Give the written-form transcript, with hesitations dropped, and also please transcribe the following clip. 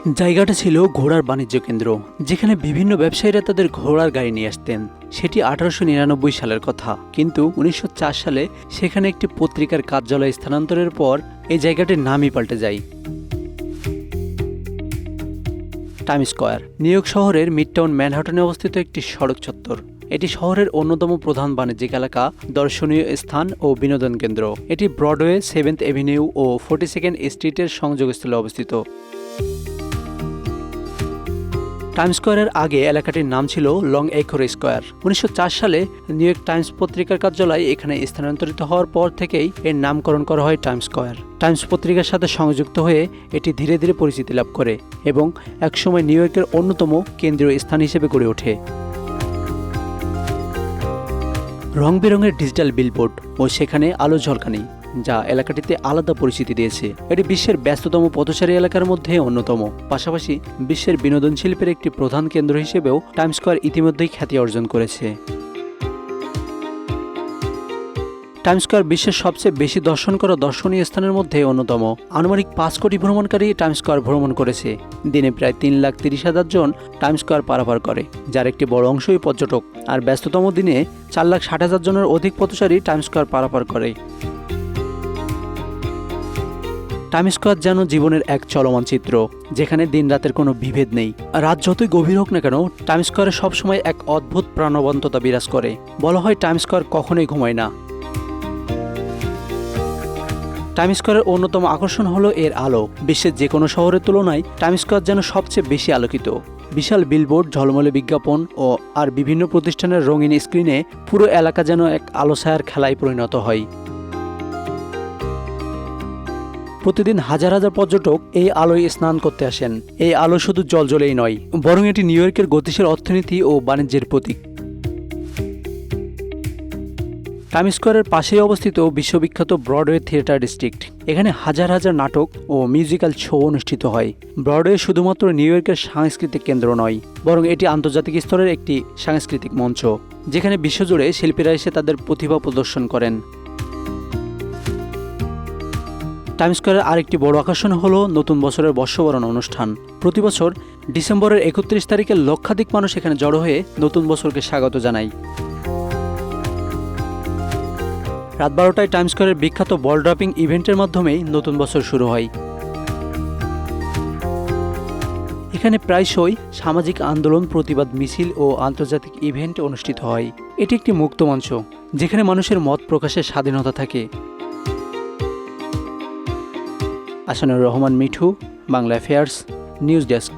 জায়গাটা ছিল ঘোড়ার বাণিজ্য কেন্দ্র, যেখানে বিভিন্ন ব্যবসায়ীরা তাদের ঘোড়ার গাড়ি নিয়ে আসতেন। সেটি 1899 সালের কথা, কিন্তু 1904 সালে সেখানে একটি পত্রিকার কার্যালয় স্থানান্তরের পর এই জায়গাটির নামই পাল্টে যায়। টাইমস স্কয়ার নিউ ইয়র্ক শহরের মিডটাউন ম্যানহাটনে অবস্থিত একটি সড়ক চত্বর। এটি শহরের অন্যতম প্রধান বাণিজ্যিক এলাকা, দর্শনীয় স্থান ও বিনোদন কেন্দ্র। এটি ব্রডওয়ে, 7th এভিনিউ ও 42nd স্ট্রিটের সংযোগস্থলে অবস্থিত। টাইমস স্কয়ারের আগে এলাকাটির নাম ছিল লং একর স্কয়ার। 1904 সালে নিউ ইয়র্ক টাইমস পত্রিকার কার্যালয় এখানে স্থানান্তরিত হওয়ার পর থেকেই এর নামকরণ করা হয় টাইমস স্কয়ার। টাইমস পত্রিকার সাথে সংযুক্ত হয়ে এটি ধীরে ধীরে পরিচিতি লাভ করে এবং একসময় নিউ ইয়র্কের অন্যতম কেন্দ্রীয় স্থান হিসেবে গড়ে ওঠে। রং বেরঙের ডিজিটাল বিলবোর্ড ও সেখানে আলো ঝলকানি, যা এলাকাটিতে আলাদা পরিচিতি দিয়েছে। এটি বিশ্বের ব্যস্ততম পথচারী এলাকার মধ্যে অন্যতম। পাশাপাশি বিশ্বের বিনোদন শিল্পের একটি প্রধান কেন্দ্র হিসেবেও টাইমস স্কয়ার ইতিমধ্যেই খ্যাতি অর্জন করেছে। টাইমস স্কয়ার বিশ্বের সবচেয়ে বেশি দর্শন করা দর্শনীয় স্থানের মধ্যে অন্যতম। আনুমানিক 5 কোটি ভ্রমণকারী টাইমস স্কয়ার ভ্রমণ করেছে। দিনে প্রায় 3,30,000 জন টাইমস স্কয়ার পারাপার করে, যার একটি বড় অংশই পর্যটক। আর ব্যস্ততম দিনে 4,60,000 জনের অধিক পথচারী টাইমস স্কয়ার পারাপার করে। টাইমস স্কয়ার যেন জীবনের এক চলমান চিত্র, যেখানে দিন রাতের কোনো বিভেদ নেই। রাত যতই গভীর হোক না কেন, টাইমস স্কয়ারে সবসময় এক অদ্ভুত প্রাণবন্ততা বিরাজ করে। বলা হয় টাইমস স্কয়ার কখনোই ঘুমায় না। টাইমস স্কয়ারের অন্যতম আকর্ষণ হলো এর আলো। বিশ্বের যে কোনো শহরের তুলনায় টাইমস স্কয়ার যেন সবচেয়ে বেশি আলোকিত। বিশাল বিলবোর্ড, ঝলমলে বিজ্ঞাপন আর বিভিন্ন প্রতিষ্ঠানের রঙিন স্ক্রিনে পুরো এলাকা যেন এক আলো ছায়ার খেলায় পরিণত হয়। প্রতিদিন হাজার হাজার পর্যটক এই আলোয় স্নান করতে আসেন। এই আলো শুধু জ্বলজ্বলেই নয়, বরং এটি নিউ ইয়র্কের গতিশীল অর্থনীতি ও বাণিজ্যের প্রতীক। টাইমস স্কয়ারের পাশেই অবস্থিত বিশ্ববিখ্যাত ব্রডওয়ে থিয়েটার ডিস্ট্রিক্ট। এখানে হাজার হাজার নাটক ও মিউজিক্যাল শো অনুষ্ঠিত হয়। ব্রডওয়ে শুধুমাত্র নিউ ইয়র্কের সাংস্কৃতিক কেন্দ্র নয়, বরং এটি আন্তর্জাতিক স্তরের একটি সাংস্কৃতিক মঞ্চ, যেখানে বিশ্বজুড়ে শিল্পীরা এসে তাদের প্রতিভা প্রদর্শন করেন। টাইমস স্কয়ারের আরেকটি বড় আকর্ষণ হলো নতুন বছরের বর্ষবরণ অনুষ্ঠান। প্রতি বছর ডিসেম্বরের 31 তারিখে লক্ষাধিক মানুষ এখানে জড়ো হয়ে নতুন বছরকে স্বাগত জানায়। রাত 12টায় টাইমস স্কয়ারের বিখ্যাত বল ড্রপিং ইভেন্টের মাধ্যমেই নতুন বছর শুরু হয়। এখানে প্রায়শই সামাজিক আন্দোলন, প্রতিবাদ মিছিল ও আন্তর্জাতিক ইভেন্ট অনুষ্ঠিত হয়। এটি একটি মুক্ত মঞ্চ, যেখানে মানুষের মত প্রকাশের স্বাধীনতা থাকে। Asanur Rahman Mithu, Bangla affairs, news desk.